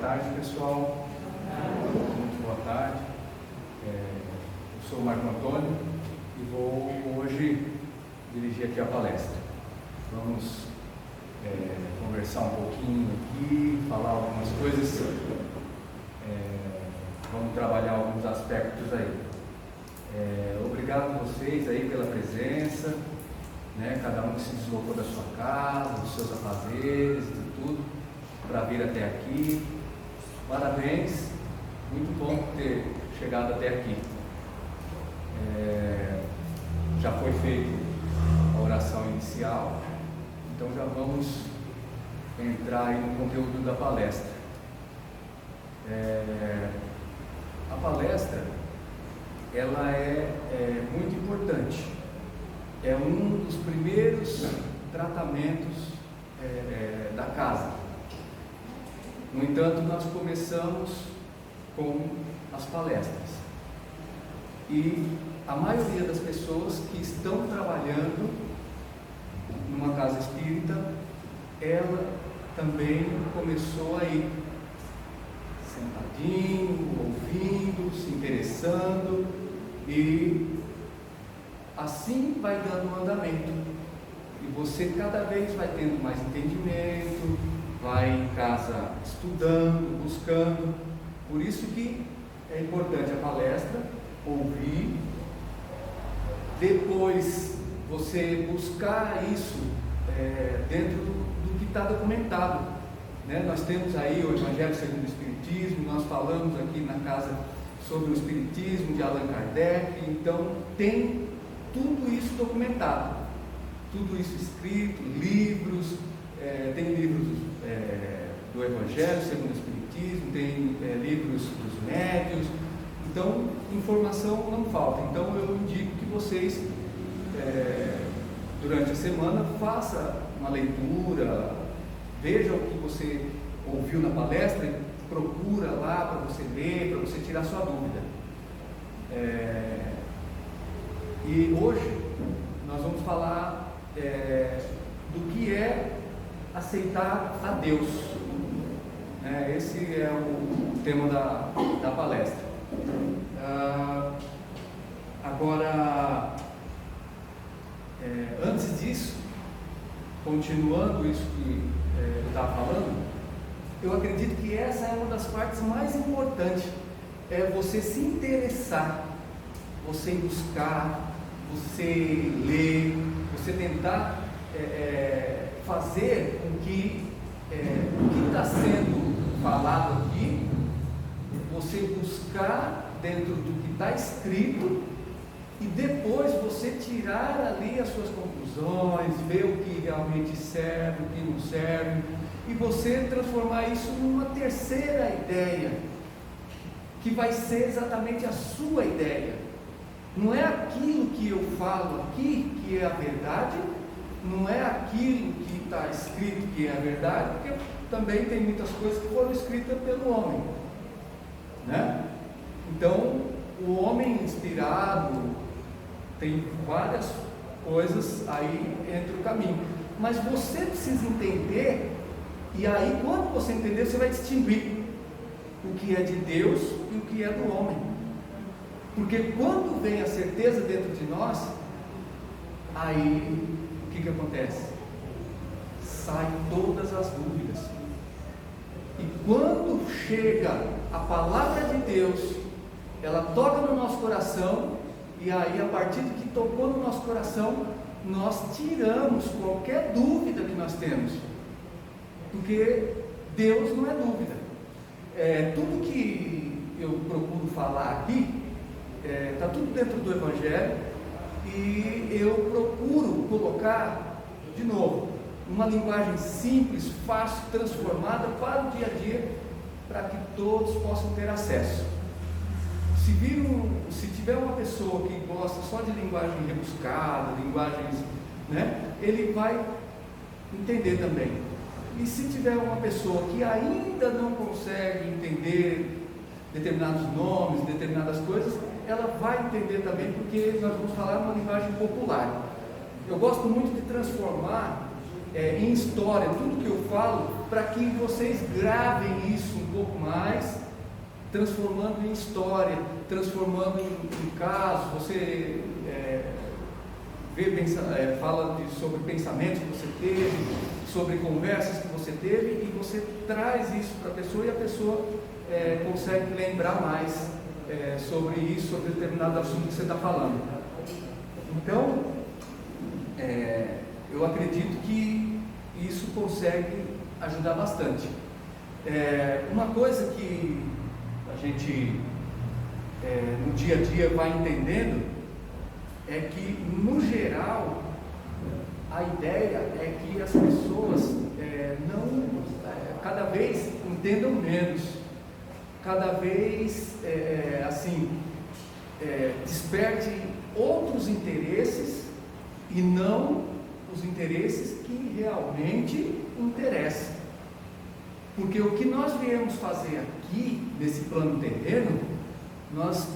tarde, pessoal. Muito boa tarde. Eu sou o Marco Antônio e vou hoje dirigir aqui a palestra. Vamos conversar um pouquinho aqui, falar algumas coisas, vamos trabalhar alguns aspectos aí. Obrigado a vocês aí pela presença, né? Cada um que se deslocou da sua casa, dos seus afazeres, de tudo, para vir até aqui. Parabéns, muito bom ter chegado até aqui. Já foi feita a oração inicial, então já vamos entrar aí no conteúdo da palestra. A palestra, ela é muito importante, é um dos primeiros tratamentos da casa. No entanto, nós começamos com as palestras e a maioria das pessoas que estão trabalhando numa casa espírita, ela também começou aí, sentadinho, ouvindo, se interessando, e assim vai dando andamento, e você cada vez vai tendo mais entendimento, vai em casa estudando, buscando. Por isso que é importante a palestra, ouvir, depois você buscar isso dentro do que está documentado, né? Nós temos aí o Evangelho segundo o Espiritismo, nós falamos aqui na casa sobre o Espiritismo de Allan Kardec, então tem tudo isso documentado, tudo isso escrito, livros, tem livros do Evangelho segundo o Espiritismo, tem livros dos médiuns, então informação não falta. Então eu indico que vocês durante a semana faça uma leitura, veja o que você ouviu na palestra e procura lá para você ler, para você tirar sua dúvida. E hoje nós vamos falar do que é aceitar a Deus. Esse é o tema da palestra. Agora, antes disso, continuando isso que eu estava falando, eu acredito que essa é uma das partes mais importantes, é você se interessar, você buscar, você ler, você tentar fazer com que o que está sendo falado aqui, você buscar dentro do que está escrito e depois você tirar ali as suas conclusões, ver o que realmente serve, o que não serve, e você transformar isso numa terceira ideia, que vai ser exatamente a sua ideia. Não é aquilo que eu falo aqui que é a verdade, não é aquilo que está escrito que é a verdade, porque também tem muitas coisas que foram escritas pelo homem, né? Então, o homem inspirado tem várias coisas aí entre o caminho, mas você precisa entender, e aí quando você entender, você vai distinguir o que é de Deus e o que é do homem, porque quando vem a certeza dentro de nós, aí o que acontece? Saem todas as dúvidas, e quando chega a palavra de Deus, ela toca no nosso coração, e aí a partir de que tocou no nosso coração, nós tiramos qualquer dúvida que nós temos, porque Deus não é dúvida. Tudo que eu procuro falar aqui está tudo dentro do Evangelho, e eu procuro colocar de novo uma linguagem simples, fácil, transformada para o dia a dia, para que todos possam ter acesso. Se tiver uma pessoa que gosta só de linguagem rebuscada, linguagens, né, ele vai entender também. E se tiver uma pessoa que ainda não consegue entender determinados nomes, determinadas coisas, ela vai entender também, porque nós vamos falar uma linguagem popular. Eu gosto muito de transformar em história tudo que eu falo, para que vocês gravem isso um pouco transformando em história, transformando em casos. Você fala sobre pensamentos que você teve, sobre conversas que você teve, e você traz isso para a pessoa, e a pessoa consegue lembrar mais sobre isso, sobre determinado assunto que você está falando. Então, eu acredito que isso consegue ajudar bastante. Uma coisa que a gente no dia a dia vai entendendo é que, no geral, a ideia é que as pessoas cada vez entendam menos, cada vez desperte outros interesses e não os interesses que realmente interessam. Porque o que nós viemos fazer aqui, nesse plano terreno, nós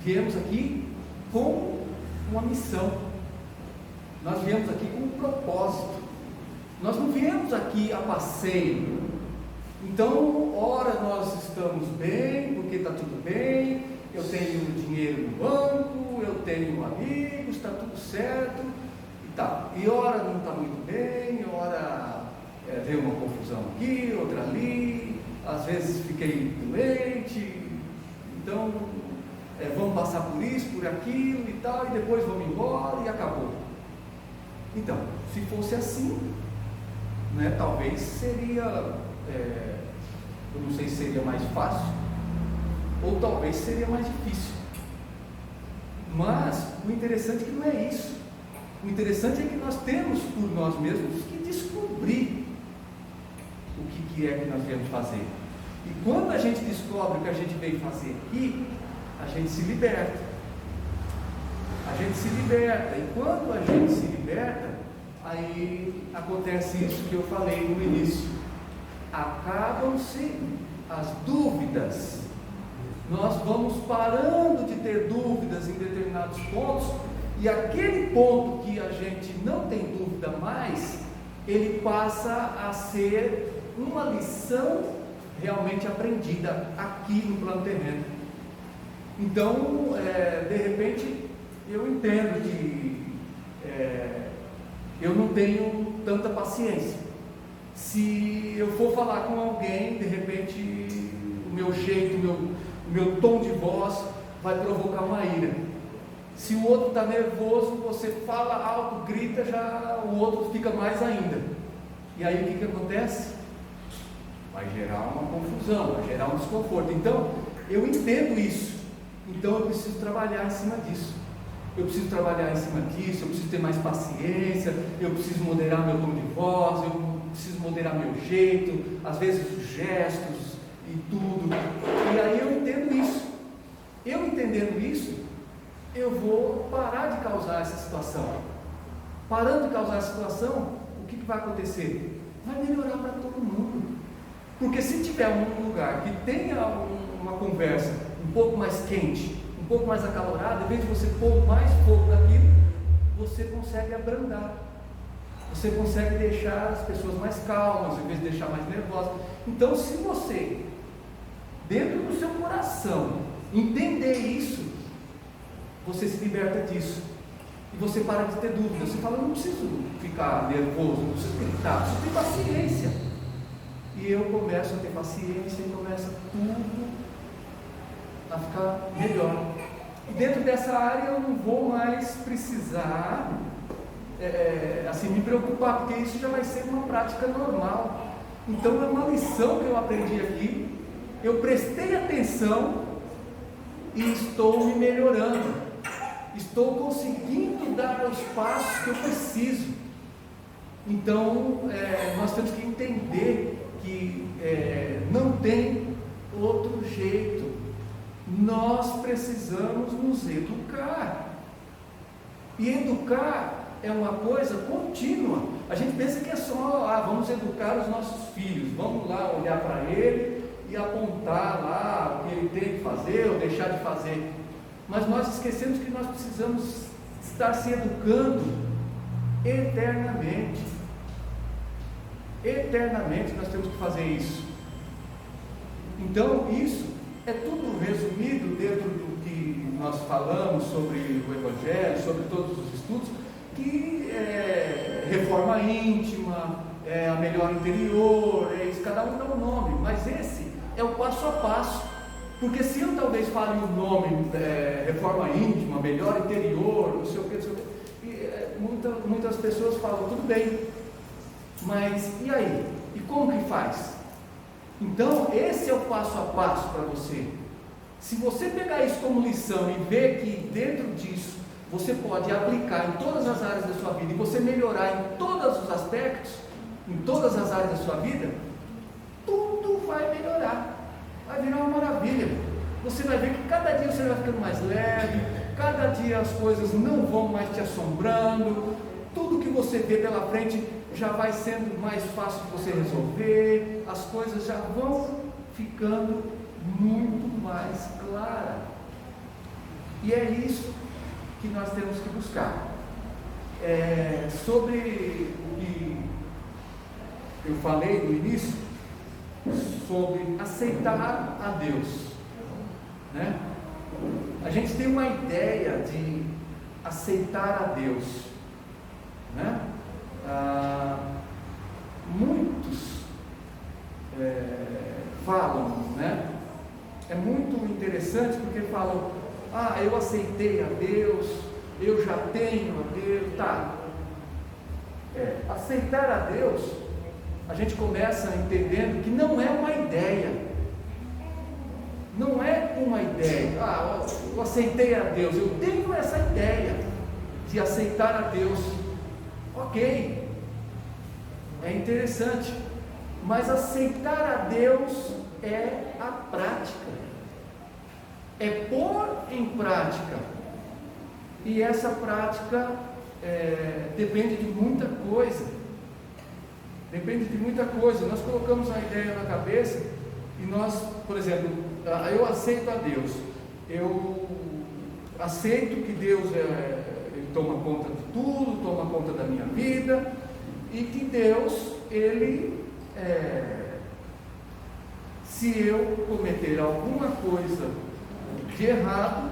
viemos aqui com uma missão, nós viemos aqui com um propósito, nós não viemos aqui a passeio. Então, ora nós estamos bem, porque está tudo bem, eu tenho dinheiro no banco, eu tenho amigos, está tudo certo, e tal. E ora não está muito bem, ora veio uma confusão aqui, outra ali, às vezes fiquei doente, então vamos passar por isso, por aquilo e tal, e depois vamos embora e acabou. Então, se fosse assim, talvez seria, eu não sei se seria mais fácil, ou talvez seria mais difícil. Mas o interessante é que não é isso. O interessante é que nós temos por nós mesmos que descobrir o que é que nós viemos fazer. E quando a gente descobre o que a gente veio fazer aqui, a gente se liberta. A gente se liberta. E quando a gente se liberta, aí acontece isso que eu falei no início. Acabam-se as dúvidas. Nós vamos parando de ter dúvidas em determinados pontos, e aquele ponto que a gente não tem dúvida mais, ele passa a ser uma lição realmente aprendida aqui no plano terreno. Então, de repente, eu entendo que eu não tenho tanta paciência. Se eu for falar com alguém, de repente, o meu jeito, o meu tom de voz vai provocar uma ira. Se o outro está nervoso, você fala alto, grita, já o outro fica mais ainda. E aí o que acontece? Vai gerar uma confusão, vai gerar um desconforto. Então, eu entendo isso. Então, eu preciso trabalhar em cima disso. Eu preciso trabalhar em cima disso, eu preciso ter mais paciência, eu preciso moderar meu tom de voz, eu preciso moderar meu jeito, às vezes os gestos e tudo. E aí eu entendo isso. Eu entendendo isso, eu vou parar de causar essa situação. Parando de causar essa situação, o que vai acontecer? Vai melhorar para todo mundo. Porque se tiver um lugar que tenha uma conversa um pouco mais quente, um pouco mais acalorada, em vez de você pôr mais fogo daquilo, você consegue abrandar. Você consegue deixar as pessoas mais calmas, em vez de deixar mais nervosas. Então, se você, dentro do seu coração, entender isso, você se liberta disso. E você para de ter dúvida. Você fala, não preciso ficar nervoso, não preciso gritar, preciso ter paciência. E eu começo a ter paciência e começa tudo a ficar melhor. E dentro dessa área eu não vou mais precisar me preocupar, porque isso já vai ser uma prática normal. Então é uma lição que eu aprendi aqui, eu prestei atenção e estou me melhorando, estou conseguindo dar os passos que eu preciso. Então nós temos que entender que não tem outro jeito. Nós precisamos nos educar, e educar é uma coisa contínua. A gente pensa que é só, vamos educar os nossos filhos, vamos lá olhar para ele e apontar lá o que ele tem que fazer ou deixar de fazer. Mas nós esquecemos que nós precisamos estar se educando eternamente. Eternamente nós temos que fazer isso. Então isso é tudo resumido dentro do que nós falamos sobre o Evangelho, sobre todos os estudos, que é reforma íntima, é a melhora interior, é isso, cada um dá um nome, mas esse é o passo a passo, porque se eu talvez fale o nome reforma íntima, melhora interior, não sei o que, muitas pessoas falam, tudo bem, mas e aí? E como que faz? Então, esse é o passo a passo para você. Se você pegar isso como lição e ver que dentro disso você pode aplicar em todas as áreas da sua vida e você melhorar em todos os aspectos, em todas as áreas da sua vida, tudo vai melhorar, vai virar uma maravilha. Você vai ver que cada dia você vai ficando mais leve, cada dia as coisas não vão mais te assombrando, tudo que você vê pela frente já vai sendo mais fácil de você resolver, as coisas já vão ficando muito mais claras. E é isso que nós temos que buscar. Sobre o que eu falei no início, sobre aceitar a Deus, né? A gente tem uma ideia de aceitar a Deus, né? Muitos falam, né? É muito interessante porque falam, eu aceitei a Deus, eu já tenho a Deus, tá? Aceitar a Deus, a gente começa entendendo que não é uma ideia, não é uma ideia, eu aceitei a Deus, eu tenho essa ideia de aceitar a Deus, ok, é interessante, mas aceitar a Deus é a prática, é pôr em prática, e essa prática depende de muita coisa, nós colocamos a ideia na cabeça, e nós, por exemplo, eu aceito a Deus, eu aceito que Deus Ele toma conta de tudo, toma conta da minha vida, e que Deus, Ele, se eu cometer alguma coisa de errado,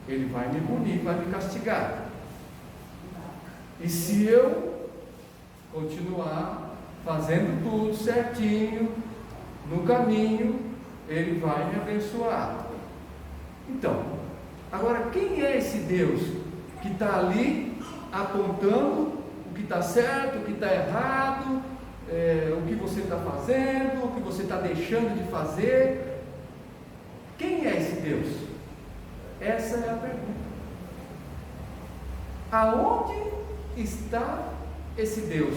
Ele vai me punir, vai me castigar, e se eu continuar fazendo tudo certinho, no caminho, Ele vai me abençoar. Então, agora quem é esse Deus que está ali apontando o que está certo, o que está errado, o que você está fazendo, o que você está deixando de fazer? Quem é esse Deus? Essa é a pergunta. Aonde está esse Deus?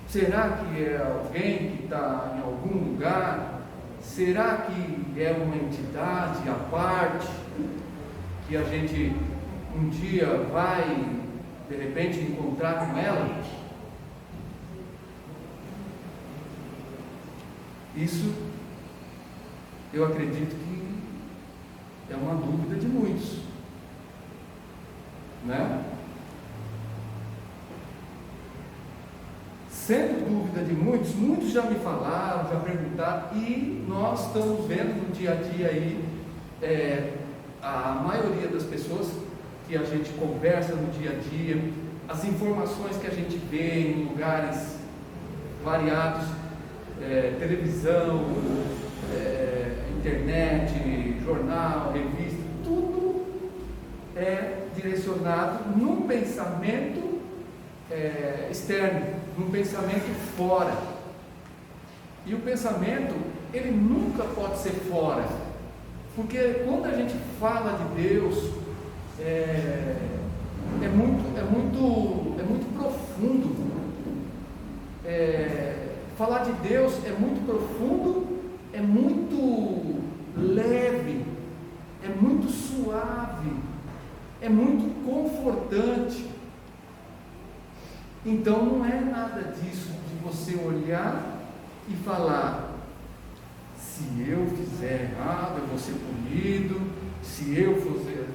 Será que é alguém que está em algum lugar? Será que é uma entidade à parte, que a gente um dia vai, de repente, encontrar com ela? Isso, eu acredito que é uma dúvida de muitos, né? Sendo dúvida de muitos já me falaram, já perguntaram, e nós estamos vendo no dia a dia aí, a maioria das pessoas que a gente conversa no dia a dia, as informações que a gente vê em lugares variados, televisão, internet, jornal, revista, tudo é direcionado num pensamento externo, num pensamento fora. E o pensamento, ele nunca pode ser fora, porque quando a gente fala de Deus, é muito profundo. Falar de Deus é muito profundo, é muito leve, é muito suave, é muito confortante. Então não é nada disso de você olhar e falar, se eu fizer errado eu vou ser punido, se eu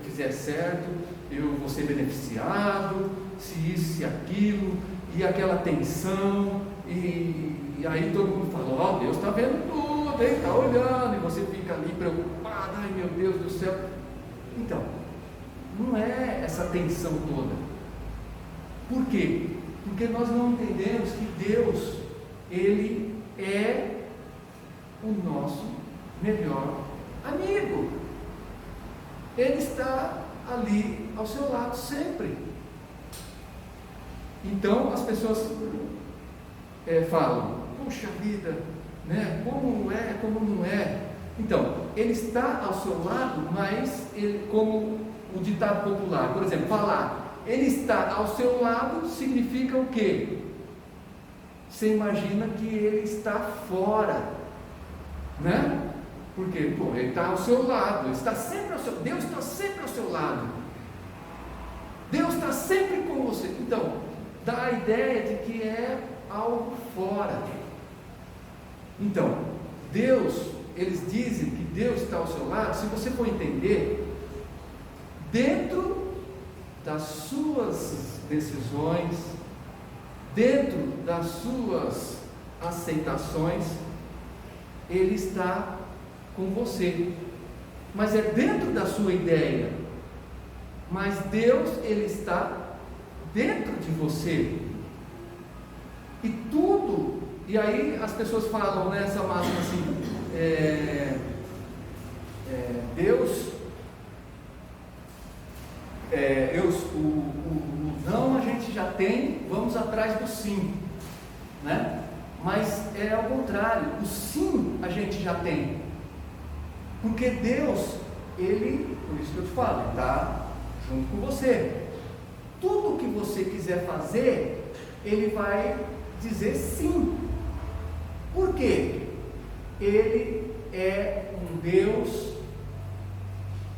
fizer certo eu vou ser beneficiado, se isso e aquilo, e aquela tensão, e aí todo mundo fala, Deus está vendo tudo, outro aí está olhando e você fica ali preocupado, ai meu Deus do céu. Então, não é essa tensão toda. Por quê? Porque nós não entendemos que Deus, Ele é o nosso melhor amigo. Ele está ali ao seu lado sempre. Então as pessoas falam, puxa vida, né? Como é, como não é. Então, Ele está ao seu lado, mas ele, como o ditado popular, por exemplo, falar, Ele está ao seu lado significa o quê? Você imagina que Ele está fora, né? Porque, Ele está ao seu lado, está sempre ao seu, Deus está sempre ao seu lado, Deus está sempre com você. Então, dá a ideia de que é algo fora. Então, Deus, eles dizem que Deus está ao seu lado, se você for entender, dentro das suas decisões, dentro das suas aceitações, Ele está com você, mas é dentro da sua ideia. Mas Deus, Ele está dentro de você, e tudo, e aí as pessoas falam nessa máxima assim, Deus, o não a gente já tem, vamos atrás do sim, né? Mas é ao contrário, o sim a gente já tem, porque Deus, Ele, por isso que eu te falo, Ele está junto com você. Tudo que você quiser fazer, Ele vai dizer sim. Por quê? Ele é um Deus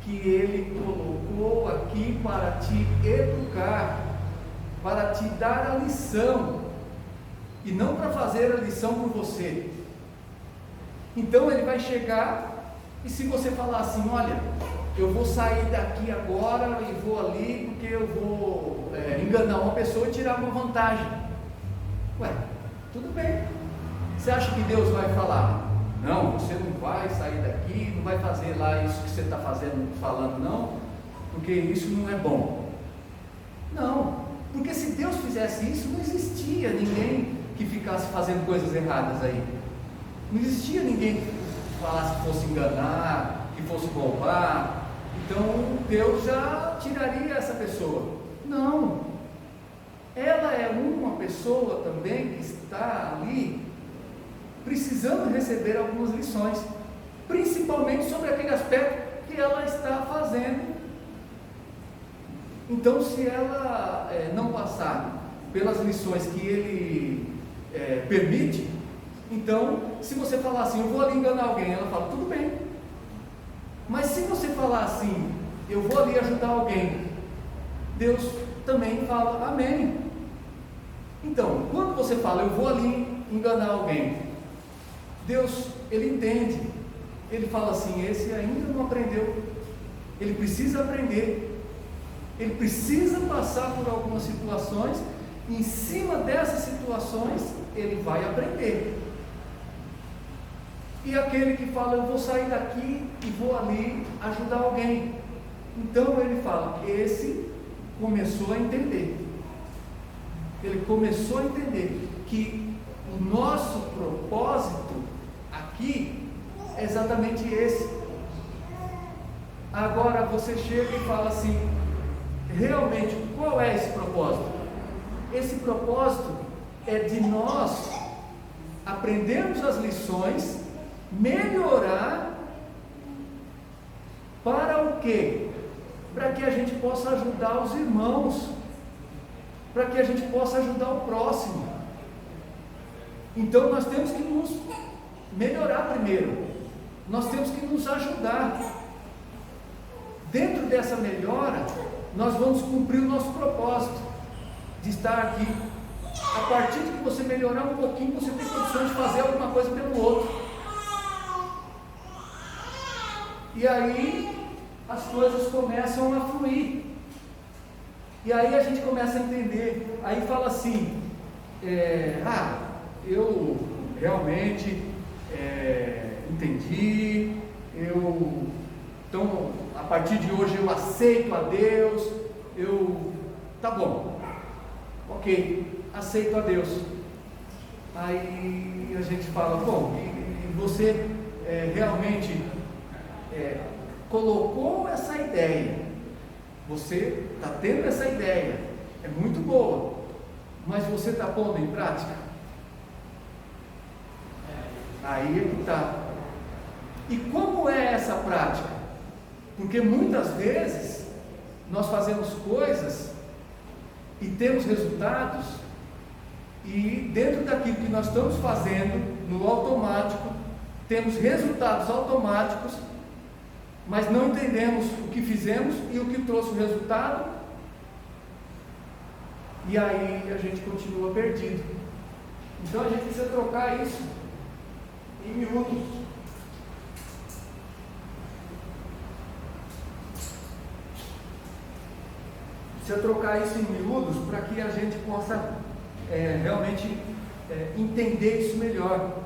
que Ele colocou aqui para te educar, para te dar a lição, e não para fazer a lição por você. Então Ele vai chegar, e se você falar assim, olha, eu vou sair daqui agora e vou ali porque eu vou enganar uma pessoa e tirar uma vantagem. Ué, tudo bem. Você acha que Deus vai falar, não, você não vai sair daqui, não vai fazer lá isso que você está falando não, porque isso não é bom? Não, porque se Deus fizesse isso, não existia ninguém que ficasse fazendo coisas erradas aí. Não existia ninguém que falasse que fosse enganar, que fosse roubar. Então Deus já tiraria essa pessoa. Não, ela é uma pessoa também que está ali precisando receber algumas lições, principalmente sobre aquele aspecto que ela está fazendo. Então, se ela não passar pelas lições que Ele permite, então, se você falar assim, eu vou ali enganar alguém, ela fala, tudo bem. Mas se você falar assim, eu vou ali ajudar alguém, Deus também fala, amém. Então, quando você fala, eu vou ali enganar alguém, Deus, Ele entende, Ele fala assim, esse ainda não aprendeu, ele precisa aprender, ele precisa passar por algumas situações, e em cima dessas situações, ele vai aprender. E aquele que fala, eu vou sair daqui e vou ali ajudar alguém, então ele fala, esse começou a entender, ele começou a entender que o nosso propósito aqui é exatamente esse. Agora você chega e fala assim, realmente qual é esse propósito? Esse propósito é de nós aprendermos as lições, melhorar, para o quê? Para que a gente possa ajudar os irmãos, para que a gente possa ajudar o próximo. Então nós temos que nos melhorar primeiro, nós temos que nos ajudar. Dentro dessa melhora, nós vamos cumprir o nosso propósito de estar aqui. A partir de que você melhorar um pouquinho, você tem condições de fazer alguma coisa pelo outro. E aí as coisas começam a fluir. E aí a gente começa a entender. Aí fala assim, eu realmente entendi, então a partir de hoje eu aceito a Deus, tá bom, ok, aceito a Deus. Aí a gente fala, bom, e você realmente colocou essa ideia, você está tendo essa ideia, é muito boa, mas você está pondo em prática? Aí é que está. E como é essa prática? Porque muitas vezes nós fazemos coisas e temos resultados, e dentro daquilo que nós estamos fazendo, no automático, temos resultados automáticos, mas não entendemos o que fizemos e o que trouxe o resultado, e aí a gente continua perdido. Então a gente precisa trocar isso em miúdos. Precisa trocar isso em miúdos para que a gente possa realmente entender isso melhor.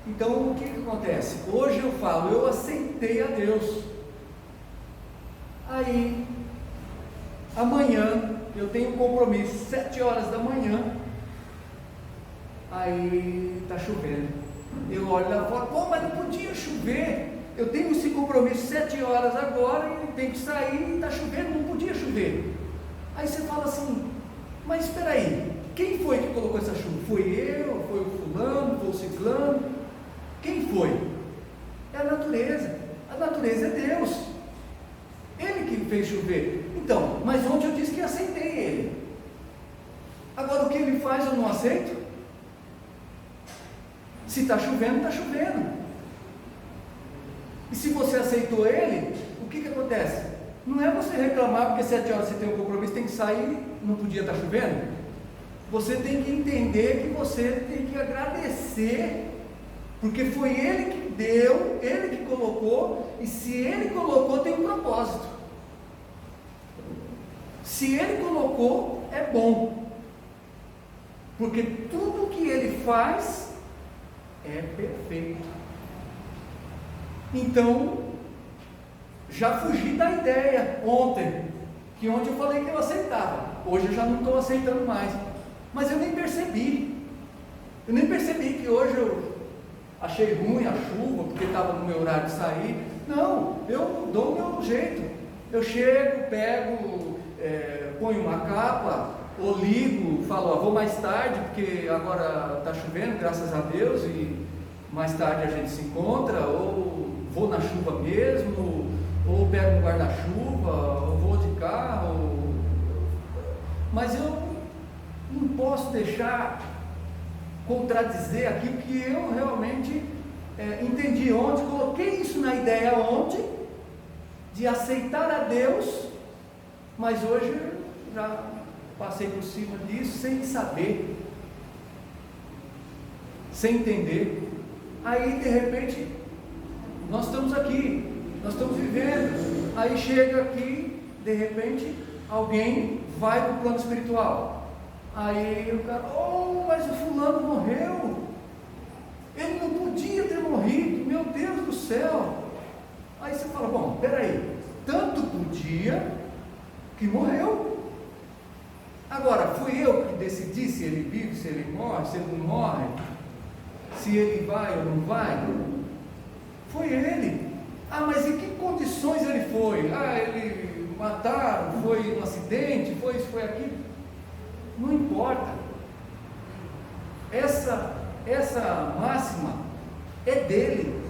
Então o que acontece? Hoje eu falo, eu aceitei a Deus. Aí amanhã eu tenho um compromisso, 7 horas da manhã. Aí está chovendo. Eu olho lá fora, pô, mas não podia chover. Eu tenho esse compromisso 7 horas agora e tenho que sair e está chovendo, não podia chover. Aí você fala assim, mas espera aí, quem foi que colocou essa chuva? Foi eu? Foi o fulano? Foi o ciclano? Quem foi? É a natureza. A natureza é Deus. Ele que fez chover. Então, mas ontem eu disse que aceitei ele. Agora o que ele faz eu não aceito? Se está chovendo, está chovendo. E se você aceitou ele, o que acontece? Não é você reclamar porque 7 horas você tem um compromisso, tem que sair, não podia estar chovendo. Você tem que entender que você tem que agradecer, porque foi ele que deu, ele que colocou, e se ele colocou, tem um propósito. Se ele colocou, é bom, porque tudo que ele faz é perfeito. Então, já fugi da ideia ontem eu falei que eu aceitava, hoje eu já não estou aceitando mais, mas eu nem percebi que hoje eu achei ruim a chuva, porque estava no meu horário de sair. Não, eu dou o meu jeito, eu chego, pego, ponho uma capa, ou ligo, falo, vou mais tarde, porque agora está chovendo, graças a Deus, e mais tarde a gente se encontra, ou vou na chuva mesmo, ou pego um guarda-chuva, ou vou de carro, mas eu não posso deixar contradizer aquilo que eu realmente entendi ontem, coloquei isso na ideia ontem, de aceitar a Deus, mas hoje eu já passei por cima disso sem saber, sem entender. Aí de repente nós estamos aqui, nós estamos vivendo, aí chega aqui, de repente alguém vai para o plano espiritual, aí o cara, mas o fulano morreu, ele não podia ter morrido, meu Deus do céu. Aí você fala, bom, peraí, tanto podia que morreu. Agora, fui eu que decidi se ele vive, se ele morre, se ele não morre, se ele vai ou não vai? Foi ele. Mas em que condições ele foi? Ele mataram, foi um acidente, foi isso, foi aquilo. Não importa. Essa máxima é dele,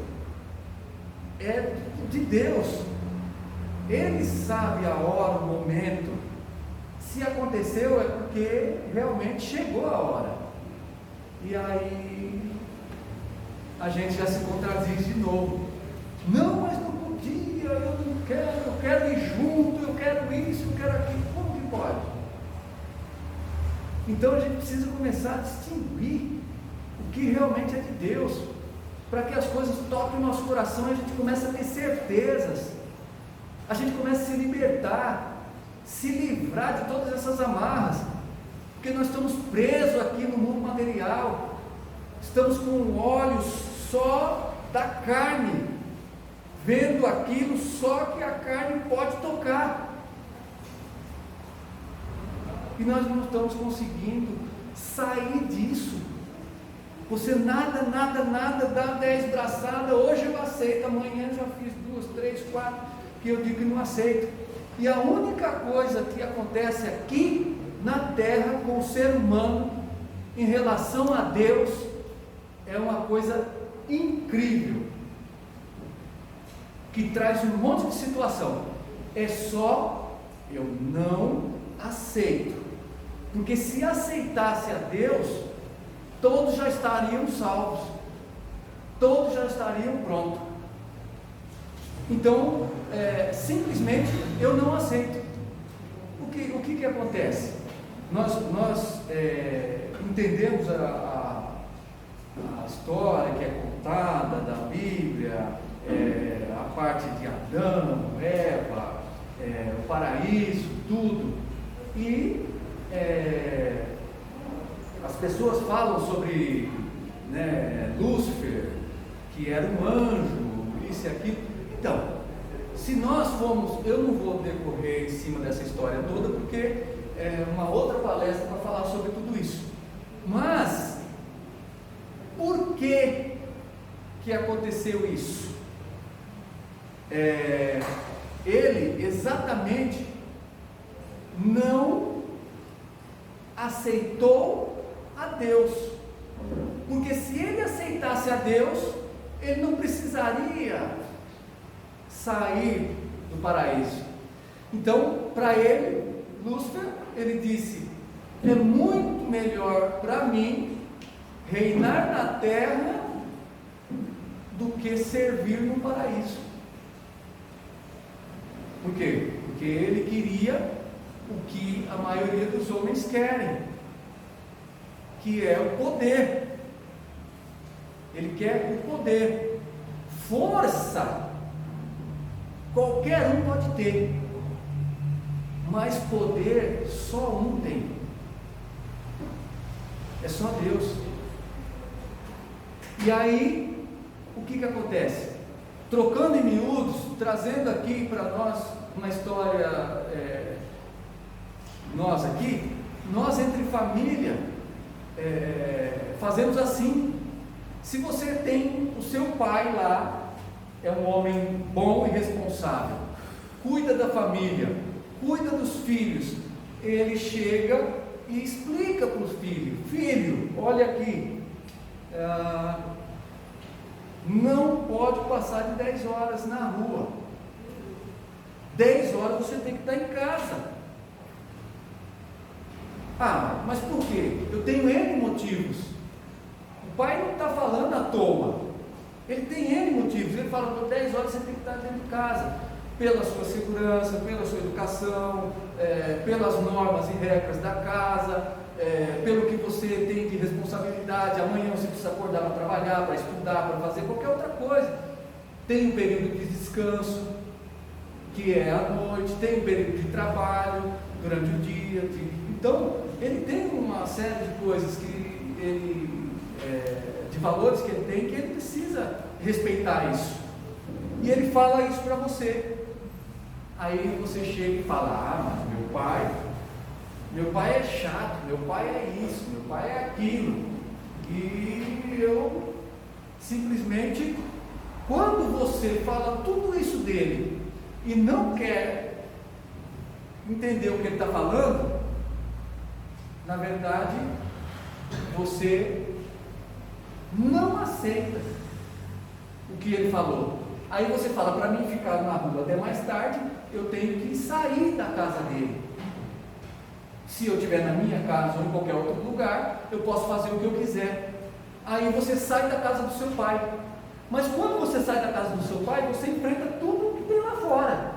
é de Deus. Ele sabe a hora, o momento. Se aconteceu é porque realmente chegou a hora. E aí a gente já se contradiz de novo. Não, mas não podia, eu quero ir junto, eu quero isso, eu quero aquilo. Como que pode? Então a gente precisa começar a distinguir o que realmente é de Deus, para que as coisas toquem o nosso coração e a gente comece a ter certezas, a gente comece a se libertar, se livrar de todas essas amarras, porque nós estamos presos aqui no mundo material, estamos com olhos só da carne, vendo aquilo só que a carne pode tocar. E nós não estamos conseguindo sair disso. Você nada, dá 10 braçadas, hoje eu aceito, amanhã já fiz 2, 3, 4, que eu digo que não aceito. E a única coisa que acontece aqui na terra com o ser humano em relação a Deus é uma coisa incrível, que traz um monte de situação. É só eu não aceito, porque se aceitasse a Deus, todos já estariam salvos, todos já estariam prontos. Então, simplesmente eu não aceito. O que acontece? Nós entendemos a história que é contada da Bíblia, a parte de Adão, Eva, o paraíso, tudo, e as pessoas falam sobre, Lúcifer, que era um anjo, isso e aquilo. Então, se nós formos, eu não vou decorrer em cima dessa história toda, porque é uma outra palestra para falar sobre tudo isso. Mas, por que aconteceu isso? Ele exatamente não aceitou a Deus, porque se ele aceitasse a Deus, ele não precisaria sair do paraíso. Então, para ele, Lúcifer, ele disse: é muito melhor para mim reinar na terra do que servir no paraíso. Por quê? Porque ele queria o que a maioria dos homens querem, que é o poder. Ele quer o poder. Força qualquer um pode ter, mas poder só um tem. É só Deus. E aí, o que acontece? Trocando em miúdos, trazendo aqui para nós uma história, nós entre família, fazemos assim. Se você tem o seu pai lá, é um homem bom e responsável, cuida da família, cuida dos filhos, ele chega e explica para os filhos: filho, olha aqui, não pode passar de 10 horas na rua, 10 horas você tem que estar em casa. Mas por quê? Eu tenho N motivos. O pai não está falando à toa. Ele tem N motivos. Ele fala: por 10 horas você tem que estar dentro de casa, pela sua segurança, pela sua educação, pelas normas e regras da casa, pelo que você tem de responsabilidade. Amanhã você precisa acordar para trabalhar, para estudar, para fazer qualquer outra coisa. Tem um período de descanso, que é à noite, tem um período de trabalho durante o dia. Então, ele tem uma série de coisas de valores que ele tem, que ele precisa respeitar isso. E ele fala isso para você. Aí você chega e fala: mas meu pai é chato, meu pai é isso, meu pai é aquilo. E eu simplesmente, quando você fala tudo isso dele e não quer entender o que ele está falando, na verdade você não aceita o que ele falou. Aí você fala: para mim ficar na rua até mais tarde, eu tenho que sair da casa dele. Se eu estiver na minha casa ou em qualquer outro lugar, eu posso fazer o que eu quiser. Aí você sai da casa do seu pai. Mas quando você sai da casa do seu pai, você enfrenta tudo que tem lá fora.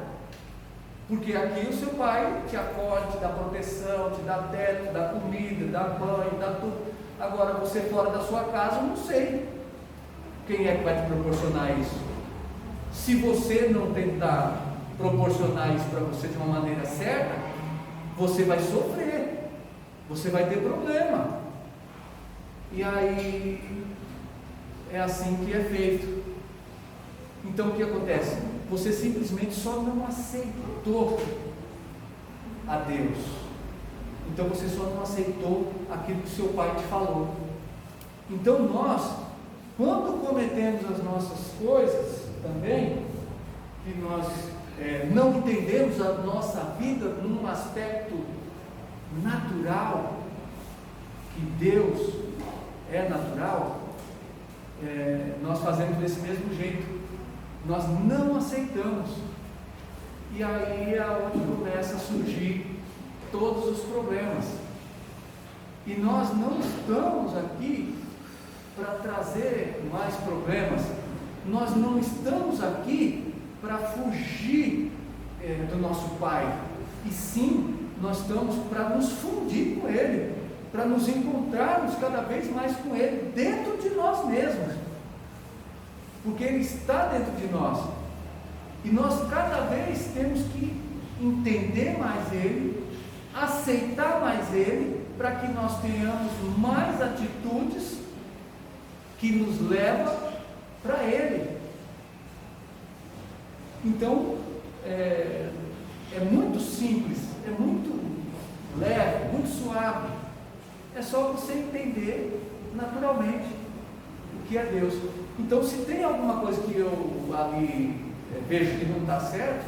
Porque aqui o seu pai te acolhe, te dá proteção, te dá teto, dá comida, dá banho, dá tudo. Agora você fora da sua casa, eu não sei quem é que vai te proporcionar isso. Se você não tentar proporcionar isso para você de uma maneira certa, você vai sofrer, você vai ter problema. E aí é assim que é feito. Então o que acontece? Você simplesmente só não aceitou a Deus. Então você só não aceitou aquilo que seu pai te falou. Então nós, quando cometemos as nossas coisas também, que nós não entendemos a nossa vida num aspecto natural, que Deus é natural, nós fazemos desse mesmo jeito. Nós não aceitamos. E aí é onde começa a surgir todos os problemas. E nós não estamos aqui para trazer mais problemas. Nós não estamos aqui para fugir do nosso Pai. E sim, nós estamos para nos fundir com Ele, para nos encontrarmos cada vez mais com Ele, dentro de nós mesmos, porque Ele está dentro de nós, e nós cada vez temos que entender mais Ele, aceitar mais Ele, para que nós tenhamos mais atitudes que nos levam para Ele. Então, é muito simples, é muito leve, muito suave. É só você entender naturalmente o que é Deus. Então, se tem alguma coisa que eu ali vejo que não está certo,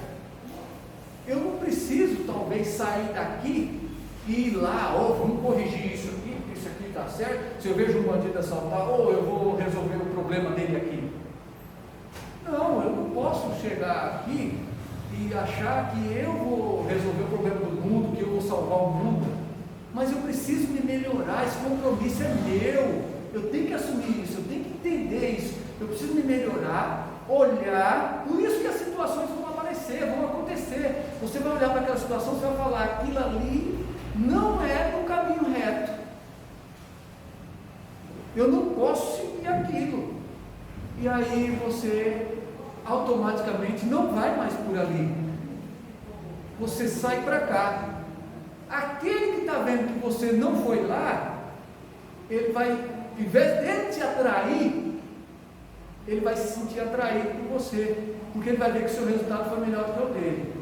eu não preciso talvez sair daqui e ir lá, vamos corrigir isso aqui está certo. Se eu vejo um bandido assaltar, eu vou resolver o problema dele aqui. Não, eu não posso chegar aqui e achar que eu vou resolver o problema do mundo, que eu vou salvar o mundo. Mas eu preciso me melhorar, esse compromisso é meu, eu tenho que assumir isso, eu tenho que entender isso, eu preciso me melhorar, olhar, por isso que as situações vão aparecer, vão acontecer. Você vai olhar para aquela situação, você vai falar, aquilo ali não é no caminho reto, eu não posso seguir aquilo, e aí você automaticamente não vai mais por ali, você sai para cá. Aquele que está vendo que você não foi lá, ele vai, em vez dele te atrair, ele vai se sentir atraído por você, porque ele vai ver que o seu resultado foi melhor do que o dele.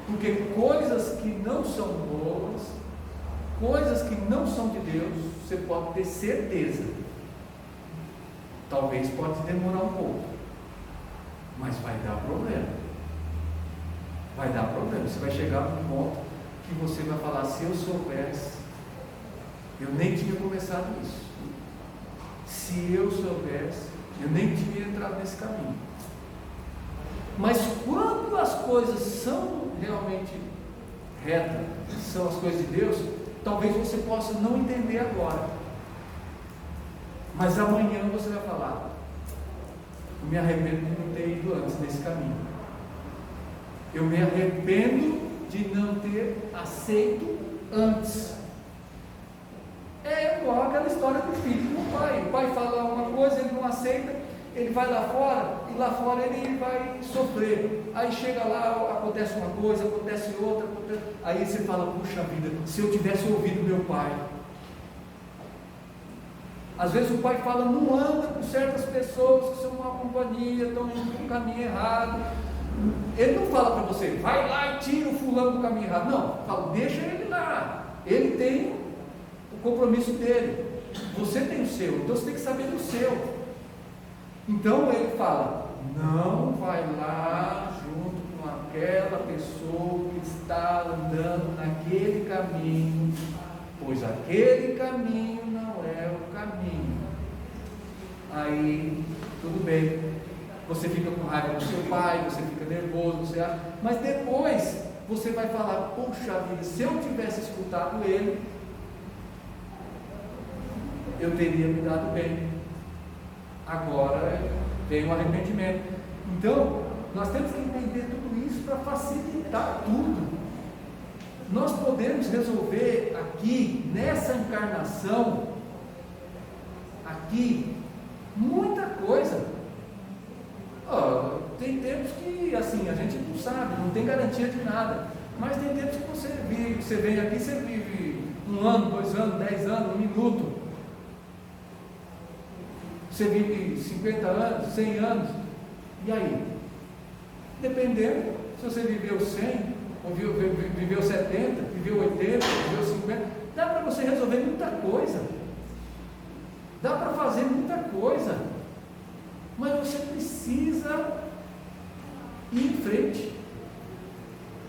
Porque coisas que não são boas, coisas que não são de Deus, você pode ter certeza, talvez pode demorar um pouco, mas vai dar problema. Vai dar problema. Você vai chegar num ponto que você vai falar, se eu soubesse, eu nem tinha começado isso. Se eu soubesse, eu nem tinha entrado nesse caminho. Mas quando as coisas são realmente retas, são as coisas de Deus, talvez você possa não entender agora, mas amanhã você vai falar, eu me arrependo de não ter ido antes nesse caminho. Eu me arrependo de não ter aceito antes. É igual aquela história do filho com o pai. O pai fala uma coisa, ele não aceita, ele vai lá fora, e lá fora ele vai sofrer. Aí chega lá, acontece uma coisa, acontece outra, aí você fala, puxa vida, se eu tivesse ouvido meu pai. Às vezes o pai fala, não anda com certas pessoas que são uma companhia, estão indo no caminho errado. Ele não fala para você, vai lá e tira o fulano do caminho errado. Não, fala, deixa ele lá. Ele tem o compromisso dele. Você tem o seu, então você tem que saber do seu. Então ele fala, não vai lá junto com aquela pessoa que está andando naquele caminho, pois aquele caminho não é o caminho. Aí, tudo bem. Você fica com raiva do seu pai, você fica nervoso, mas depois você vai falar, puxa vida, se eu tivesse escutado ele, eu teria me dado bem. Agora vem o arrependimento. Então, nós temos que entender tudo isso para facilitar tudo. Nós podemos resolver aqui, nessa encarnação, aqui, muita coisa. Tem tempos que assim, a gente não sabe, não tem garantia de nada, mas tem tempos que você vem aqui, você vive 1 ano, 2 anos, 10 anos, 1 minuto. Você vive 50 anos, 100 anos, e aí? Dependendo, se você viveu 100, ou viveu 70, viveu 80, viveu 50, dá para você resolver muita coisa, dá para fazer muita coisa, mas você precisa ir em frente,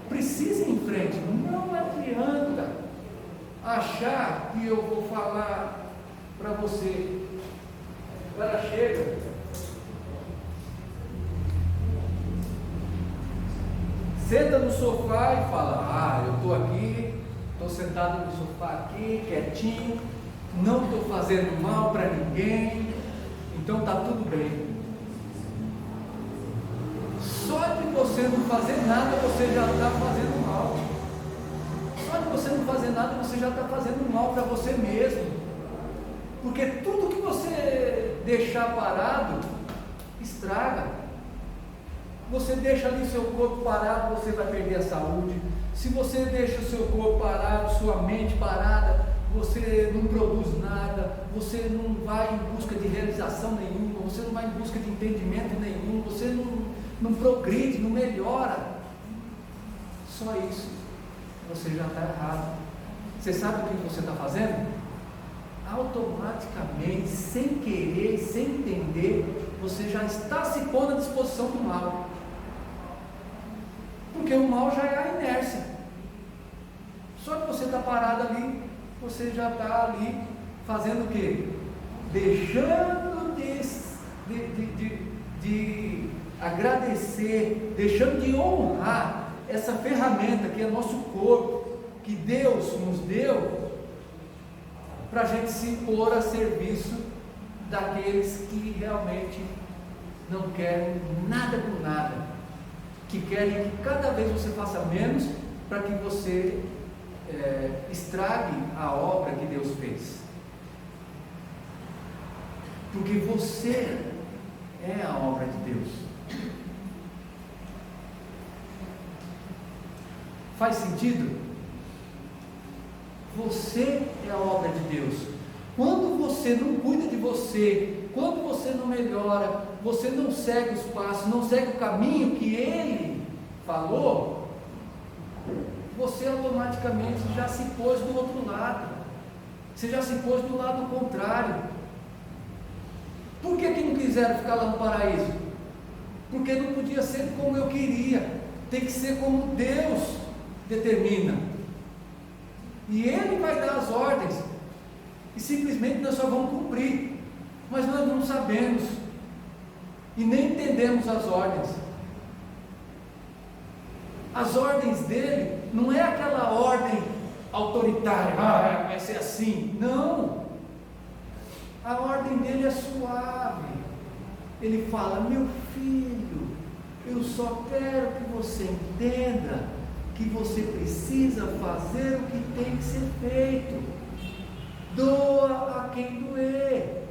precisa ir em frente. Não adianta achar que eu vou falar para você, agora chega, senta no sofá e fala: eu estou aqui, estou sentado no sofá aqui, quietinho, não estou fazendo mal para ninguém, então está tudo bem. Só de você não fazer nada, você já está fazendo mal. Só de você não fazer nada, você já está fazendo mal para você mesmo. Porque tudo que você deixar parado, estraga. Você deixa ali seu corpo parado, você vai perder a saúde. Se você deixa o seu corpo parado, sua mente parada, você não produz nada, você não vai em busca de realização nenhuma, você não vai em busca de entendimento nenhum, você não progride, não melhora. Só isso, você já está errado. Você sabe o que você está fazendo? Automaticamente, sem querer, sem entender, você já está se pondo à disposição do mal. Porque o mal já é a inércia. Só que você está parado ali, você já está ali fazendo o quê? Deixando de agradecer, deixando de honrar essa ferramenta que é nosso corpo, que Deus nos deu, para a gente se pôr a serviço daqueles que realmente não querem nada com nada, que querem que cada vez você faça menos, para que você estrague a obra que Deus fez. Porque você é a obra de Deus. Faz sentido? Você é a obra de Deus. Quando você não cuida de você, quando você não melhora, você não segue os passos, não segue o caminho que Ele falou, você automaticamente já se pôs do outro lado. Você já se pôs do lado contrário. Por que não quiseram ficar lá no paraíso? Porque não podia ser como eu queria, tem que ser como Deus determina. E Ele vai dar as ordens, e simplesmente nós só vamos cumprir, mas nós não sabemos, e nem entendemos as ordens. As ordens dele não é aquela ordem autoritária, vai ser assim, não. A ordem dele é suave. Ele fala: meu filho, eu só quero que você entenda que você precisa fazer o que tem que ser feito. Doa a quem doer.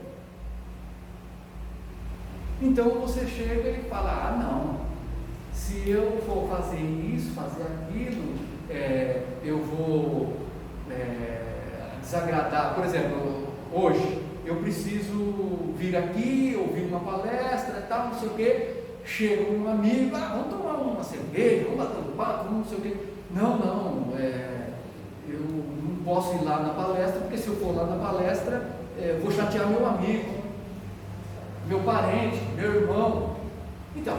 Então você chega e fala: não, se eu for fazer isso, fazer aquilo, eu vou desagradar. Por exemplo, hoje eu preciso vir aqui, ouvir uma palestra e tal, não sei o quê. Chega um amigo: vamos tomar uma cerveja, vamos bater um papo, não sei o quê. Não, eu não posso ir lá na palestra, porque se eu for lá na palestra, vou chatear meu amigo, meu parente, meu irmão. Então,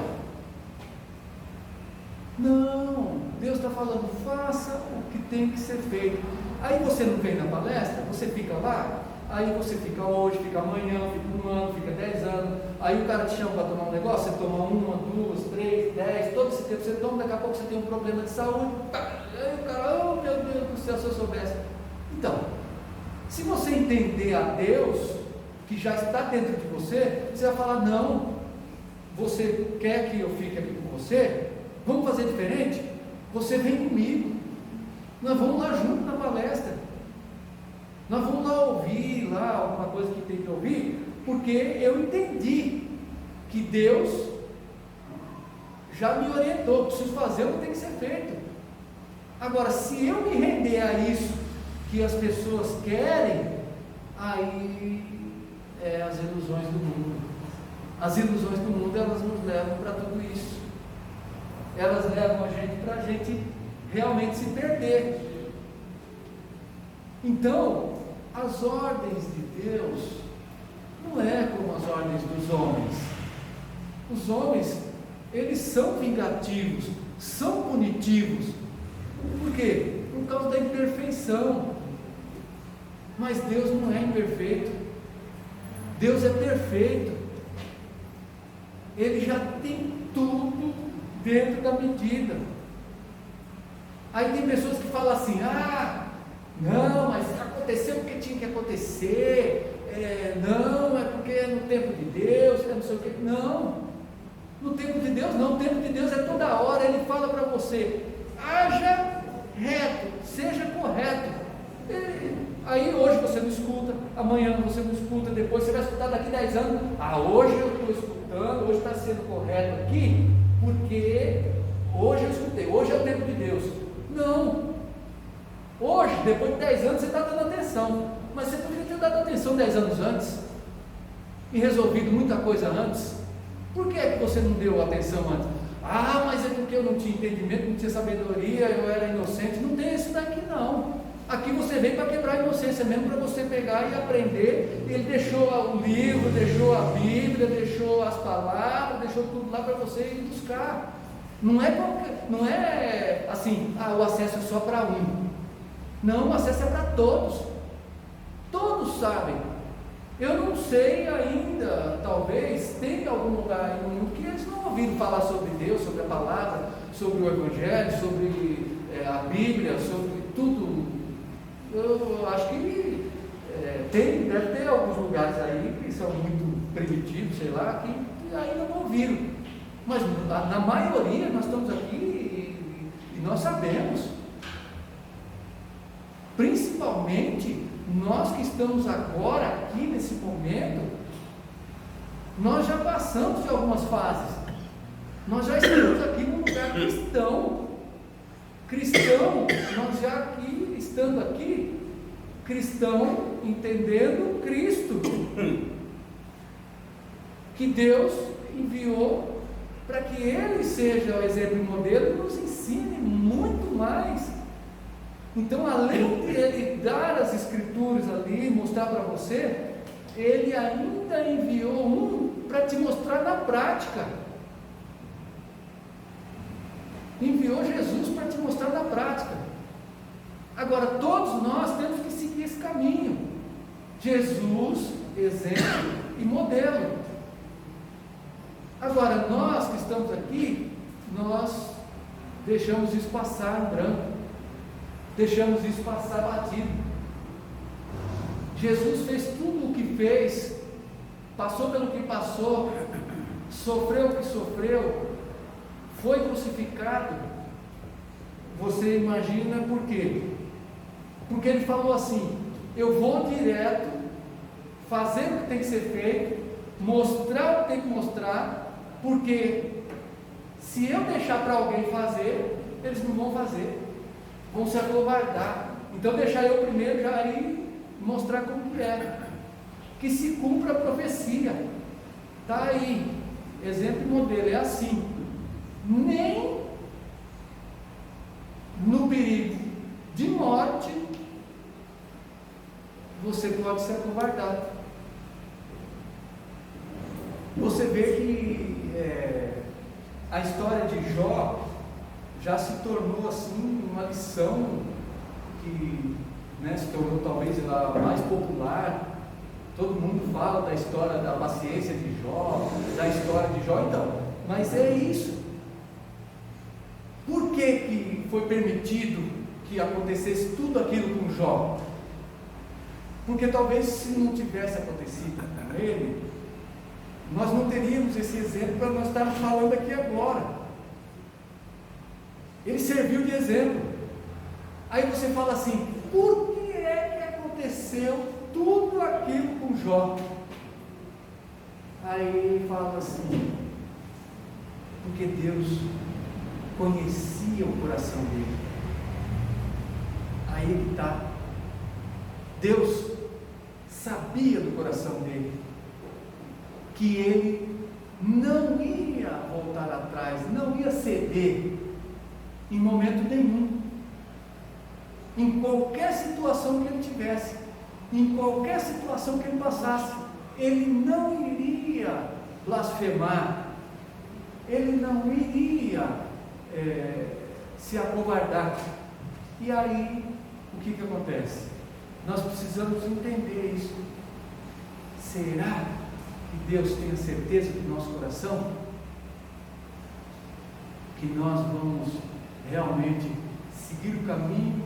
não, Deus está falando: faça o que tem que ser feito. Aí você não vem na palestra, você fica lá, aí você fica hoje, fica amanhã, fica 1 ano, fica 10 anos, aí o cara te chama para tomar um negócio, você toma 1, 2, 3, 10, todo esse tempo você toma, daqui a pouco você tem um problema de saúde, aí o cara: oh meu Deus do céu, se eu soubesse. Então, se você entender a Deus, que já está dentro de você, você vai falar: não, você quer que eu fique aqui com você? Vamos fazer diferente? Você vem comigo, nós vamos lá junto na palestra, nós vamos lá ouvir lá alguma coisa que tem que ouvir, porque eu entendi que Deus já me orientou, preciso fazer o que tem que ser feito. Agora, se eu me render a isso que as pessoas querem, aí é as ilusões do mundo. As ilusões do mundo, elas nos levam para tudo isso. Elas levam a gente para a gente realmente se perder. Então, as ordens de Deus não é como as ordens dos homens. Os homens, eles são vingativos, são punitivos. Por quê? Por causa da imperfeição. Mas Deus não é imperfeito. Deus é perfeito. Ele já tem tudo dentro da medida. Aí tem pessoas que falam assim: não, mas aconteceu porque tinha que acontecer, não, é porque é no tempo de Deus, é não sei o que. Não, no tempo de Deus não, o tempo de Deus é toda hora. Ele fala para você: haja reto, seja correto. Aí hoje você não escuta, amanhã você não escuta, depois você vai escutar daqui 10 anos. Hoje eu estou escutando, hoje está sendo correto aqui, porque hoje eu escutei, hoje é o tempo de Deus. Não, hoje, depois de 10 anos, você está dando atenção, mas você poderia ter dado atenção 10 anos antes, e resolvido muita coisa antes. Por que você não deu atenção antes? Mas é porque eu não tinha entendimento, não tinha sabedoria, eu era inocente. Não tem isso daqui não. Aqui você vem para quebrar a inocência mesmo, para você pegar e aprender. Ele deixou o livro, deixou a Bíblia, deixou as palavras, deixou tudo lá para você ir buscar. Não é assim, o acesso é só para um. Não, o acesso é para todos. Todos sabem. Eu não sei ainda, talvez tenha algum lugar aí no mundo que eles não ouviram falar sobre Deus, sobre a palavra, sobre o Evangelho, sobre a Bíblia, sobre tudo. Eu acho que deve ter alguns lugares aí que são muito primitivos, sei lá, que ainda não ouviram. Mas na maioria nós estamos aqui e nós sabemos. Principalmente nós que estamos agora aqui nesse momento, nós já passamos de algumas fases. Nós já estamos aqui num lugar cristão. Nós já aqui, estando aqui, cristão, entendendo Cristo, que Deus enviou para que Ele seja o exemplo e modelo e nos ensine muito mais. Então, além de Ele dar as Escrituras ali, mostrar para você, Ele ainda enviou um para te mostrar na prática. Enviou Jesus para te mostrar na prática. Agora, todos nós temos que seguir esse caminho. Jesus, exemplo e modelo. Agora, nós que estamos aqui, nós deixamos isso passar em branco. Deixamos isso passar batido. Jesus fez tudo o que fez, passou pelo que passou, sofreu o que sofreu, foi crucificado. Você imagina por quê? Porque ele falou assim: eu vou direto, fazer o que tem que ser feito, mostrar o que tem que mostrar, porque se eu deixar para alguém fazer, eles não vão fazer, vão se acovardar. Então deixar eu primeiro já ir mostrar como que é, que se cumpra a profecia. Está aí, exemplo e modelo, é assim. Nem no perigo de morte você pode se acovardar. Você vê que a história de Jó já se tornou assim uma lição que se tornou talvez a mais popular. Todo mundo fala da história da paciência de Jó, da história de Jó. Então, mas é isso. Por que foi permitido que acontecesse tudo aquilo com Jó? Porque talvez se não tivesse acontecido com ele, nós não teríamos esse exemplo para nós estarmos falando aqui agora. Ele serviu de exemplo. Aí você fala assim: por que é que aconteceu tudo aquilo com Jó? Aí ele fala assim: porque Deus conhecia o coração dele. Aí que está. Deus sabia do coração dele. que ele não ia voltar atrás, não ia ceder em momento nenhum. Em qualquer situação que ele tivesse, em qualquer situação que ele passasse, ele não iria blasfemar, ele não iria se acovardar. E aí, o que acontece? Nós precisamos entender isso. Será que Deus tem a certeza do nosso coração que nós vamos realmente seguir o caminho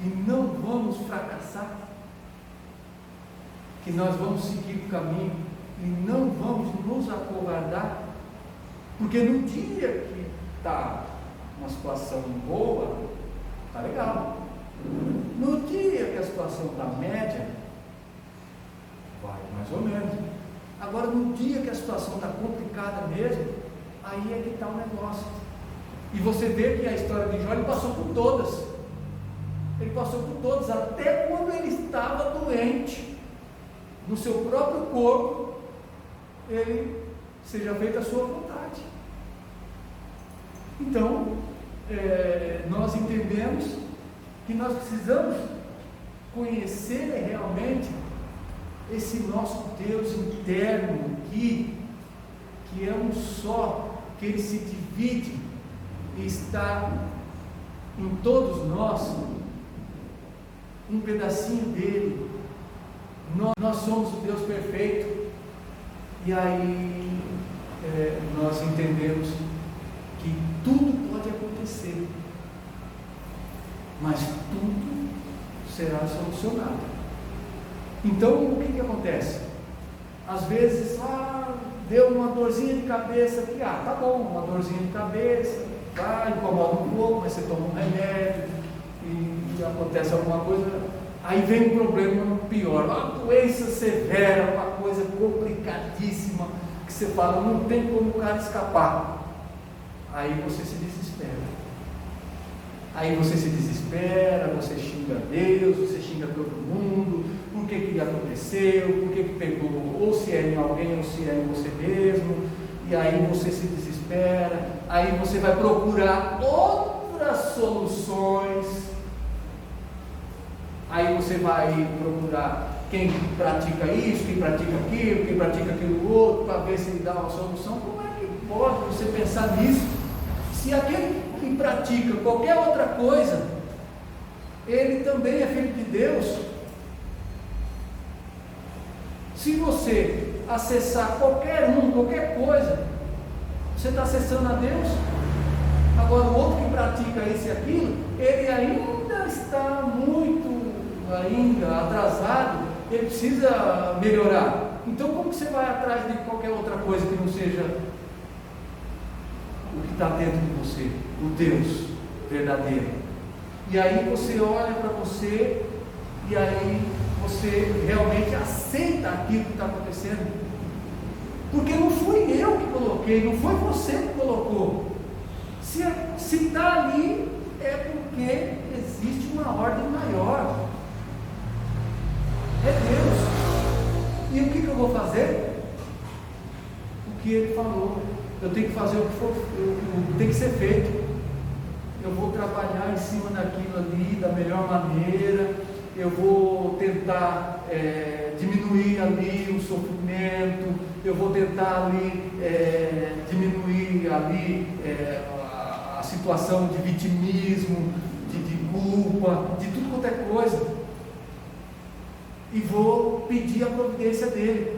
e não vamos fracassar? Que nós vamos seguir o caminho e não vamos nos acovardar? Porque no dia que está uma situação boa, está legal. No dia que a situação está média, vai mais ou menos. Agora, no dia que a situação está complicada mesmo, aí é que está o negócio. E você vê que a história de Jó, ele passou por todas. Ele passou por todas, até quando ele estava doente, no seu próprio corpo, ele seja feita a sua vontade. Então, nós entendemos que nós precisamos conhecer realmente esse nosso Deus interno aqui, que é um só, que ele se divide e está em todos nós, um pedacinho dele. Nós somos o Deus perfeito. E aí nós entendemos que tudo pode acontecer, mas tudo será solucionado. Então, o que acontece? Às vezes, deu uma dorzinha de cabeça aqui, tá bom, uma dorzinha de cabeça, incomoda um pouco, mas você toma um remédio e acontece alguma coisa, aí vem um problema pior, uma doença severa, uma coisa complicadíssima, que você fala, não tem como o cara escapar. Aí você se desespera. Você xinga Deus, você xinga todo mundo, por que aconteceu, por que pegou, ou se é em alguém, ou se é em você mesmo, e aí você se desespera, aí você vai procurar outras soluções, aí você vai procurar quem pratica isso, quem pratica aquilo, quem pratica aquilo outro, para ver se ele dá uma solução. Como é que pode você pensar nisso? Se aquele que pratica qualquer outra coisa, ele também é filho de Deus. Se você acessar qualquer coisa, você está acessando a Deus. Agora o outro que pratica isso e aquilo, ele ainda está muito atrasado, ele precisa melhorar. Então como que você vai atrás de qualquer outra coisa que não seja o que está dentro de você, o Deus verdadeiro? E aí você olha para você, e aí você realmente aceita aquilo que está acontecendo, porque não fui eu que coloquei, não foi você que colocou. Se está ali, é porque existe uma ordem maior, é Deus. E o que eu vou fazer? O que ele falou. Eu tenho que fazer o que tem que ser feito. Eu vou trabalhar em cima daquilo ali da melhor maneira. Eu vou tentar diminuir ali o sofrimento. Eu vou tentar ali diminuir ali a situação de vitimismo, de culpa, de tudo quanto é coisa. E vou pedir a providência dele,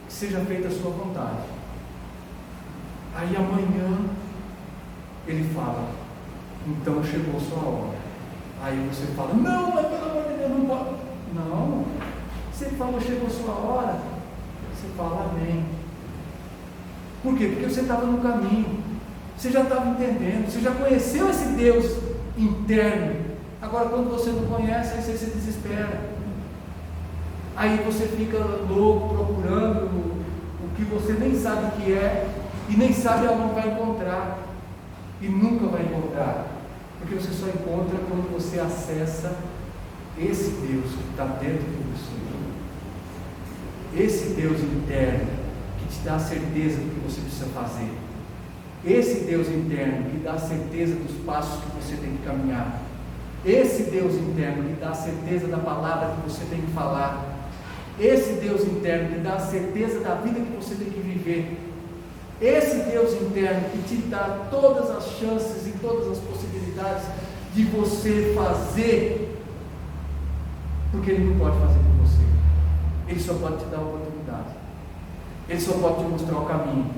que seja feita a sua vontade. Aí amanhã ele fala, então chegou sua hora. Aí você fala, não, mas pelo amor de Deus, não pode. Não, você fala, chegou sua hora, você fala amém. Por quê? Porque você estava no caminho, você já estava entendendo, você já conheceu esse Deus interno. Agora quando você não conhece, aí você se desespera. Aí você fica louco procurando o que você nem sabe o que é, e nem sabe aonde vai encontrar, e nunca vai encontrar, porque você só encontra quando você acessa esse Deus que está dentro de você, esse Deus interno, que te dá a certeza do que você precisa fazer. Esse Deus interno que dá a certeza dos passos que você tem que caminhar. Esse Deus interno que dá a certeza da palavra que você tem que falar. Esse Deus interno que dá a certeza da vida que você tem que viver. Esse Deus interno que te dá todas as chances e todas as possibilidades de você fazer, porque Ele não pode fazer por você. Ele só pode te dar a oportunidade. Ele só pode te mostrar o caminho.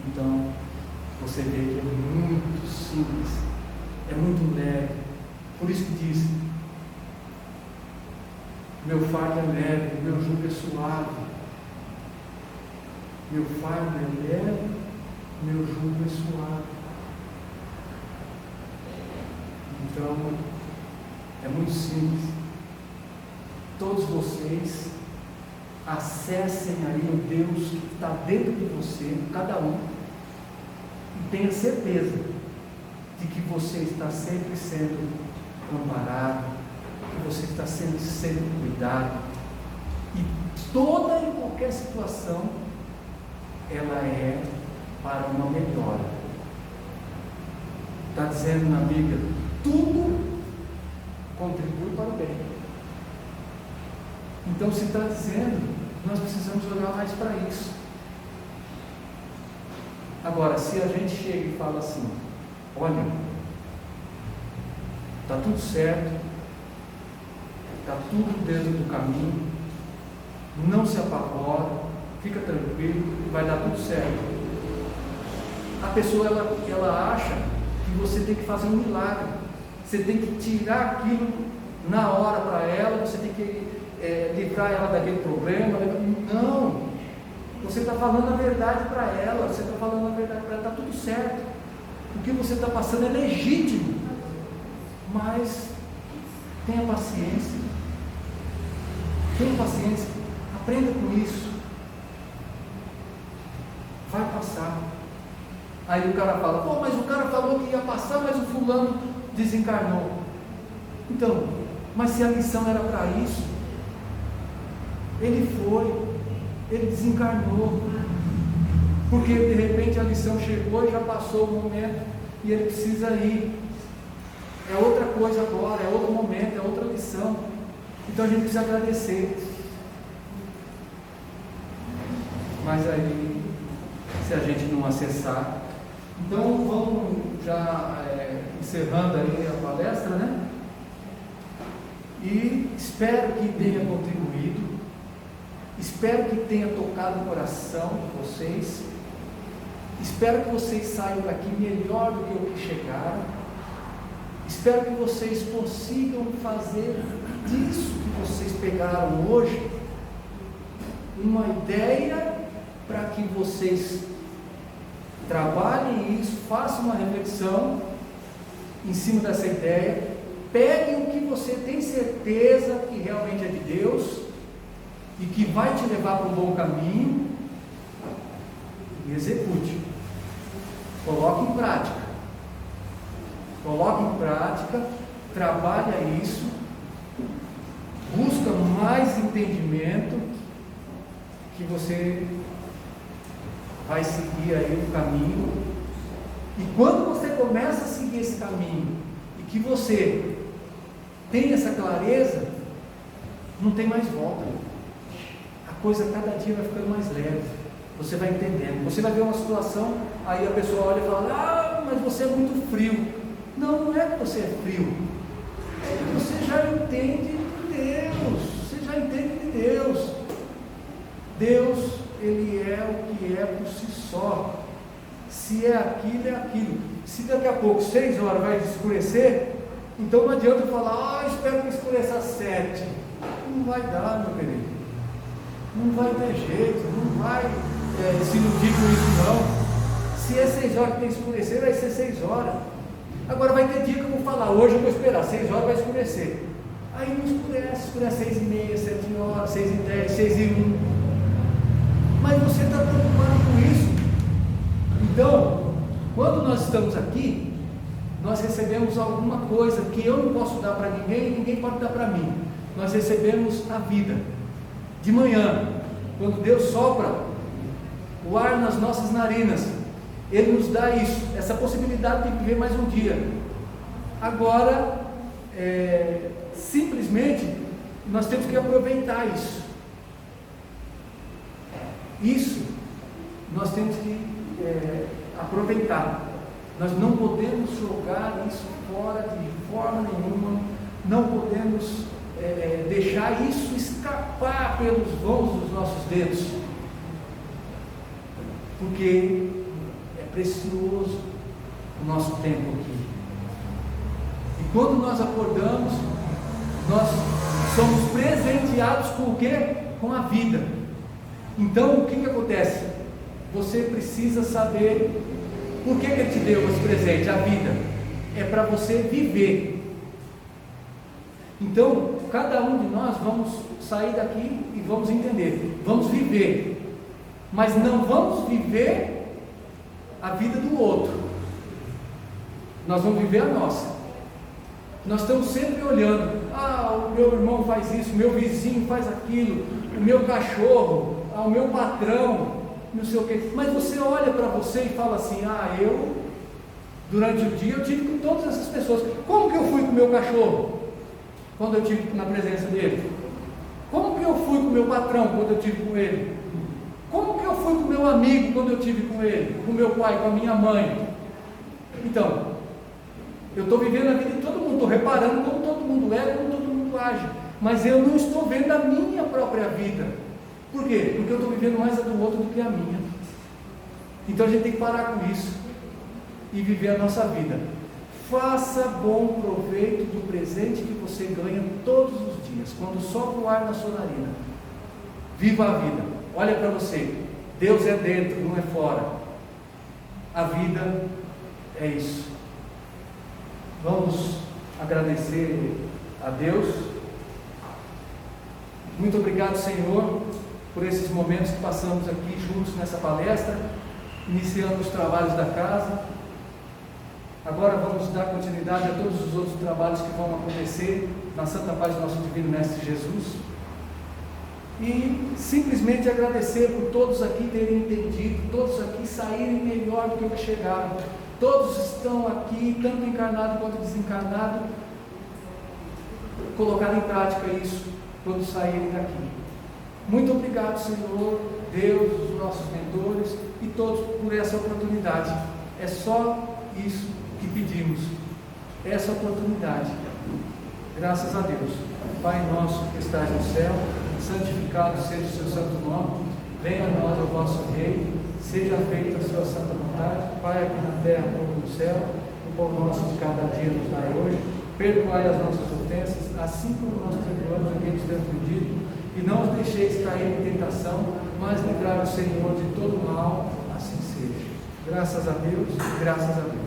Então, você vê que é muito simples, é muito leve. Por isso que diz: meu fardo é leve, meu jugo é suave. Meu fardo é leve, meu jugo é suave. Então, é muito simples. Todos vocês acessem aí o Deus que está dentro de você, cada um, e tenha certeza de que você está sempre sendo amparado, que você está sempre sendo cuidado, e toda e qualquer situação, ela é para uma melhora. Está dizendo na Bíblia, tudo contribui para o bem. Então, se está dizendo, nós precisamos olhar mais para isso. Agora, se a gente chega e fala assim: olha, está tudo certo, está tudo dentro do caminho, não se apavora, fica tranquilo, vai dar tudo certo. A pessoa ela acha que você tem que fazer um milagre, você tem que tirar aquilo na hora para ela, você tem que livrar ela daquele problema. Não, você está falando a verdade para ela, você está falando a verdade para ela, está tudo certo. O que você está passando é legítimo, mas tenha paciência, aprenda com isso, vai passar. Aí o cara fala: pô, mas o cara falou que ia passar, mas o fulano desencarnou. Então, mas se a missão era para isso, ele foi, ele desencarnou, porque de repente a lição chegou e já passou o momento, e ele precisa ir. É outra coisa agora, é outro momento, é outra lição. Então a gente precisa agradecer. Mas aí, se a gente não acessar, então vamos já encerrando aí a palestra, né? E espero que tenha contribuído, espero que tenha tocado o coração de vocês, espero que vocês saiam daqui melhor do que o que chegaram, espero que vocês consigam fazer disso que vocês pegaram hoje uma ideia para que vocês trabalhem isso, façam uma reflexão em cima dessa ideia, peguem o que você tem certeza que realmente é de Deus e que vai te levar para um bom caminho e execute. Coloque em prática, trabalha isso, busca mais entendimento, que você vai seguir aí o caminho. E quando você começa a seguir esse caminho e que você tem essa clareza, não tem mais volta. A coisa cada dia vai ficando mais leve. Você vai entendendo. Você vai ver uma situação, aí a pessoa olha e fala: ah, mas você é muito frio. Não, não é que você é frio, é que você já entende de Deus. Você já entende de Deus. Deus, Ele é o que é por si só. Se é aquilo, é aquilo. Se daqui a pouco 6 horas vai escurecer, então não adianta eu falar: ah, espero que escureça às 7. Não vai dar, meu querido. Não vai ter jeito, não vai se iludir com isso não. Se é 6 horas que tem que escurecer, vai ser 6 horas. Agora vai ter dia que eu vou falar: hoje eu vou esperar, 6 horas vai escurecer. Aí não escurece 6h30, 7 horas, 6h10, 6h01. Mas você está preocupado com isso. Então, quando nós estamos aqui, nós recebemos alguma coisa que eu não posso dar para ninguém e ninguém pode dar para mim. Nós recebemos a vida de manhã, quando Deus sopra o ar nas nossas narinas, Ele nos dá isso, essa possibilidade de viver mais um dia. Agora, simplesmente, nós temos que aproveitar isso. Isso, nós temos que aproveitar. Nós não podemos jogar isso fora de forma nenhuma, não podemos deixar isso escapar pelos vãos dos nossos dedos, porque é precioso o nosso tempo aqui. E quando nós acordamos, nós somos presenteados com o quê? Com a vida. Então, o que acontece? Você precisa saber por que Ele te deu esse presente, a vida. É para você viver. Então, cada um de nós vamos sair daqui e vamos entender. Vamos viver. Mas não vamos viver a vida do outro. Nós vamos viver a nossa. Nós estamos sempre olhando. O meu irmão faz isso, o meu vizinho faz aquilo, o meu cachorro, o meu patrão, não sei o quê. Mas você olha para você e fala assim: eu, durante o dia, eu tive com todas essas pessoas. Como que eu fui com o meu cachorro quando eu tive na presença dele? Como que eu fui com o meu patrão quando eu tive com ele? Como que eu fui com o meu amigo quando eu tive com ele? Com o meu pai, com a minha mãe? Então, eu estou vivendo a vida de todo mundo, estou reparando como todo mundo como todo mundo age, mas eu não estou vendo a minha própria vida. Por quê? Porque eu estou vivendo mais a do outro do que a minha. Então a gente tem que parar com isso e viver a nossa vida. Faça bom proveito do presente que você ganha todos os dias, quando sopra o ar na sua narina. Viva a vida. Olha para você, Deus é dentro, não é fora. A vida é isso. Vamos agradecer a Deus. Muito obrigado, Senhor, por esses momentos que passamos aqui juntos nessa palestra, iniciando os trabalhos da casa. Agora vamos dar continuidade a todos os outros trabalhos que vão acontecer na santa paz do nosso Divino Mestre Jesus. E simplesmente agradecer por todos aqui terem entendido, todos aqui saírem melhor do que o que chegaram. Todos estão aqui, tanto encarnado quanto desencarnado, colocar em prática isso quando saírem daqui. Muito obrigado, Senhor, Deus, os nossos mentores e todos por essa oportunidade. É só isso que pedimos, essa oportunidade. Graças a Deus. Pai nosso que estás no céu, santificado seja o seu santo nome, venha a nós o vosso reino, seja feita a sua santa vontade, Pai, aqui na terra como no céu. O pão nosso de cada dia nos dai hoje, perdoai as nossas ofensas, assim como nós perdoamos a quem nos tem ofendido, e não os deixeis cair em tentação, mas livrai o Senhor de todo mal, assim seja. Graças a Deus, graças a Deus.